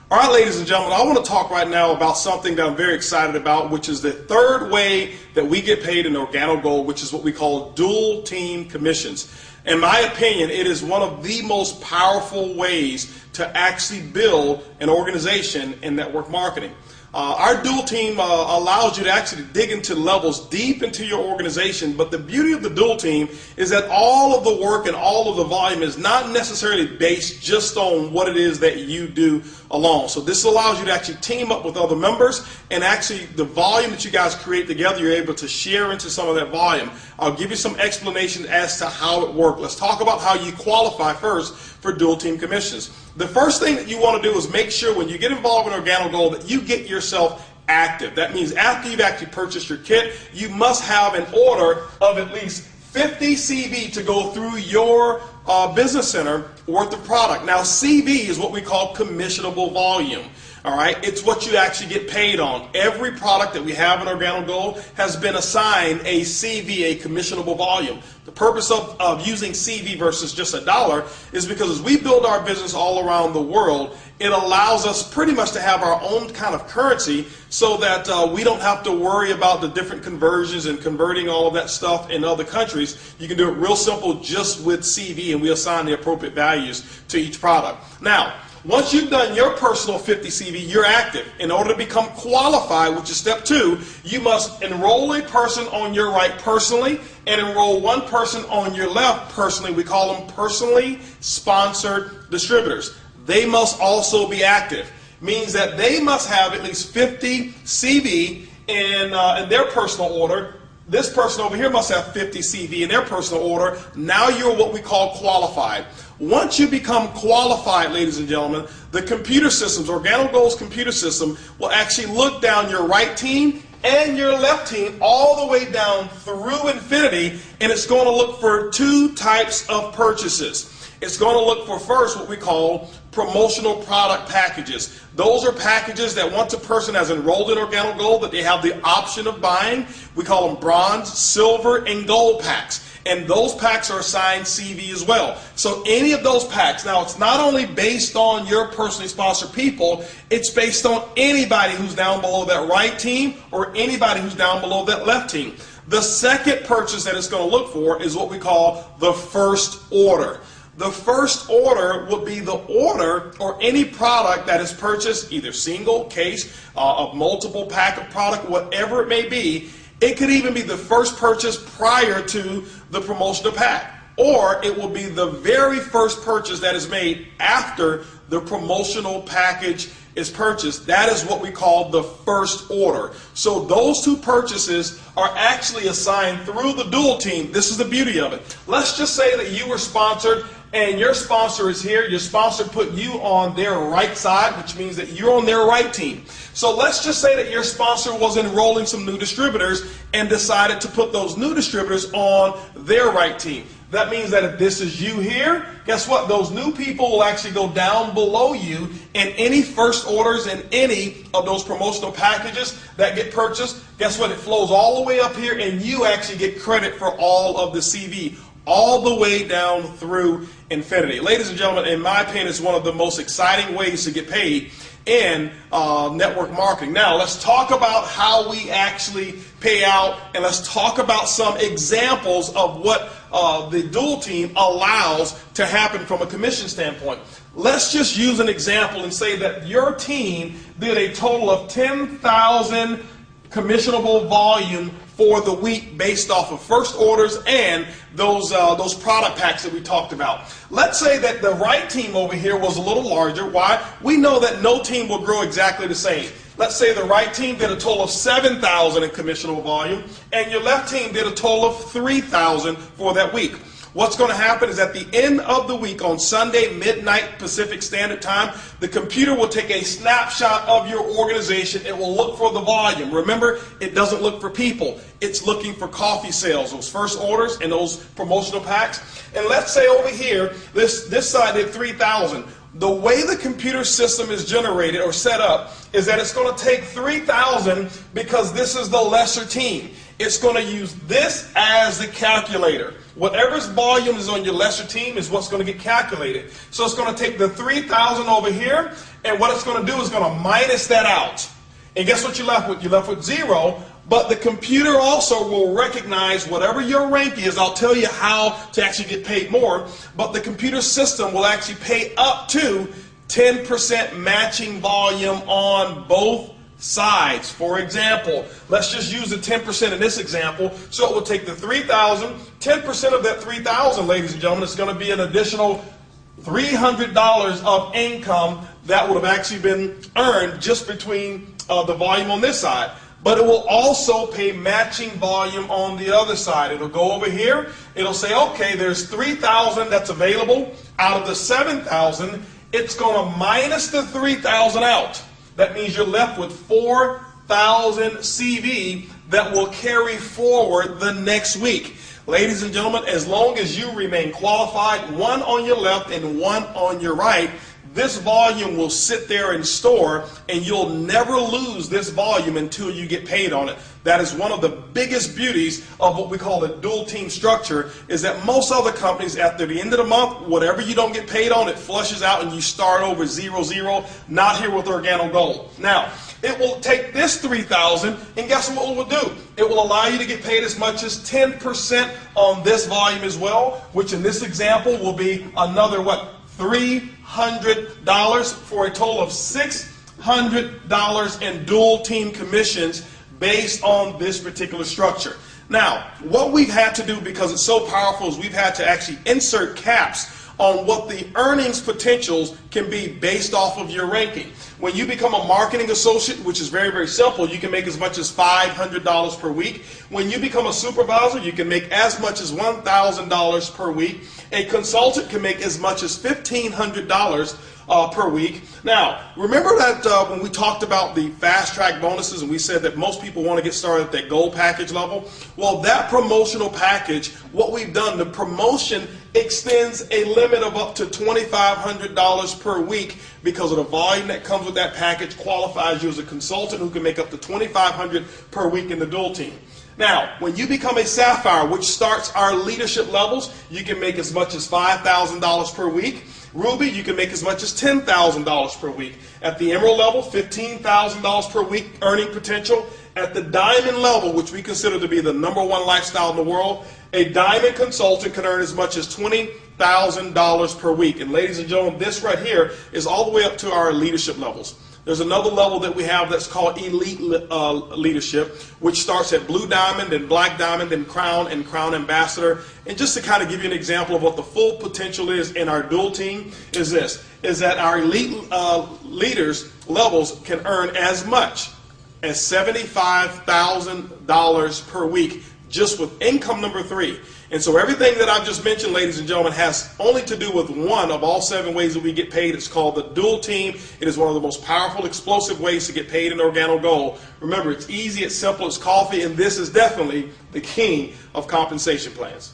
All right, ladies and gentlemen, I want to talk right now about something that I'm very excited about, which is the third way that we get paid in Organo Gold, which is what we call dual team commissions. In my opinion, it is one of the most powerful ways to actually build an organization in network marketing. Our dual team allows you to actually dig into levels deep into your organization, but the beauty of the dual team is that all of the work and all of the volume is not necessarily based just on what it is that you do alone. So this allows you to actually team up with other members, and actually the volume that you guys create together, you're able to share into some of that volume. I'll give you some explanation as to how it works. Let's talk about how you qualify first for dual team commissions. The first thing that you want to do is make sure when you get involved in Organo Gold that you get yourself active. That means after you've actually purchased your kit, you must have an order of at least 50 CV to go through your business center worth of product. Now CV is what we call commissionable volume. All right, it's what you actually get paid on. Every product that we have in Organo Gold has been assigned a CV, a commissionable volume. The purpose of using CV versus just a dollar is because as we build our business all around the world, it allows us pretty much to have our own kind of currency so that we don't have to worry about the different conversions and converting all of that stuff in other countries. You can do it real simple just with CV, and we assign the appropriate values to each product. Now, once you've done your personal 50 CV, you're active. In order to become qualified, which is step 2, you must enroll a person on your right personally and enroll one person on your left personally. We call them personally sponsored distributors. They must also be active. Means that they must have at least 50 CV in their personal order. This person over here must have 50 CV in their personal order. Now you're what we call qualified. Once you become qualified, ladies and gentlemen, the computer systems, Organo Gold's computer system, will actually look down your right team and your left team all the way down through infinity, and it's going to look for 2 types of purchases. It's going to look for first what we call promotional product packages. Those are packages that once a person has enrolled in Organo Gold that they have the option of buying. We call them bronze, silver, and gold packs. And those packs are assigned CV as well. So any of those packs, now it's not only based on your personally sponsored people, it's based on anybody who's down below that right team or anybody who's down below that left team. The second purchase that it's going to look for is what we call the first order. The first order would be the order or any product that is purchased, either single, case, a multiple pack of product, whatever it may be. It could even be the first purchase prior to the promotional pack, or it will be the very first purchase that is made after the promotional package is purchased. That is what we call the first order. So those 2 purchases are actually assigned through the dual team. This is the beauty of it. Let's just say that you were sponsored and your sponsor is here. Your sponsor put you on their right side, which means that you're on their right team. So let's just say that your sponsor was enrolling some new distributors and decided to put those new distributors on their right team. That means that if this is you here, guess what? Those new people will actually go down below you, and any first orders and any of those promotional packages that get purchased, guess what? It flows all the way up here, and you actually get credit for all of the CV, all the way down through infinity. Ladies and gentlemen, in my opinion, it's one of the most exciting ways to get paid in network marketing. Now, let's talk about how we actually pay out, and let's talk about some examples of what the dual team allows to happen from a commission standpoint. Let's just use an example and say that your team did a total of 10,000 commissionable volume for the week based off of first orders and those product packs that we talked about. Let's say that the right team over here was a little larger. Why? We know that no team will grow exactly the same. Let's say the right team did a total of 7,000 in commissionable volume, and your left team did a total of 3,000 for that week. What's going to happen is at the end of the week on Sunday, midnight Pacific Standard Time, the computer will take a snapshot of your organization. It will look for the volume. Remember, it doesn't look for people. It's looking for coffee sales, those first orders and those promotional packs. And let's say over here, this side did 3,000. The way the computer system is generated or set up is that it's going to take 3,000 because this is the lesser team. It's going to use this as the calculator. Whatever's volume is on your lesser team is what's going to get calculated. So it's going to take the 3,000 over here, And what it's going to do is going to minus that out. And guess what you're left with? You're left with 0. But the computer also will recognize whatever your rank is. I'll tell you how to actually get paid more. But the computer system will actually pay up to 10% matching volume on both sides. For example, let's just use the 10% in this example. So it will take the 3,000, 10% of that 3,000, ladies and gentlemen, is going to be an additional $300 of income that would have actually been earned just between the volume on this side. But it will also pay matching volume on the other side. It'll go over here. It'll say, okay, there's 3,000 that's available out of the 7,000. It's going to minus the 3,000 out. That means you're left with 4,000 CV that will carry forward the next week. Ladies and gentlemen, as long as you remain qualified, one on your left and one on your right, this volume will sit there and store, and you'll never lose this volume until you get paid on it. That is one of the biggest beauties of what we call the dual team structure, is that most other companies, after the end of the month, whatever you don't get paid on, it flushes out and you start over 0-0. Not here with Organo Gold. Now, it will take this 3,000, and guess what it will do? It will allow you to get paid as much as 10% on this volume as well, which in this example will be another, what, $300 for a total of $600 in dual team commissions based on this particular structure. Now, what we've had to do, because it's so powerful, is we've had to actually insert caps on what the earnings potentials can be based off of your ranking. When you become a marketing associate, which is very, very simple, you can make as much as $500 per week. When you become a supervisor, you can make as much as $1,000 per week. A consultant can make as much as $1,500 per week. Now, remember that when we talked about the fast track bonuses and we said that most people want to get started at that gold package level? Well, that promotional package, what we've done, the promotion extends a limit of up to $2,500 per week, because of the volume that comes with that package qualifies you as a consultant who can make up to $2,500 per week in the dual team. Now, when you become a Sapphire, which starts our leadership levels, you can make as much as $5,000 per week. Ruby, you can make as much as $10,000 per week. At the Emerald level, $15,000 per week earning potential. At the Diamond level, which we consider to be the #1 lifestyle in the world, a Diamond consultant can earn as much as $20,000 per week. And ladies and gentlemen, this right here is all the way up to our leadership levels. There's another level that we have that's called Elite Leadership, which starts at Blue Diamond and Black Diamond and Crown Ambassador. And just to kind of give you an example of what the full potential is in our dual team is this, is that our elite leaders levels can earn as much as $75,000 per week just with income number 3. And so everything that I've just mentioned, ladies and gentlemen, has only to do with one of all 7 ways that we get paid. It's called the dual team. It is one of the most powerful, explosive ways to get paid in Organo Gold. Remember, it's easy, it's simple, it's coffee, and this is definitely the king of compensation plans.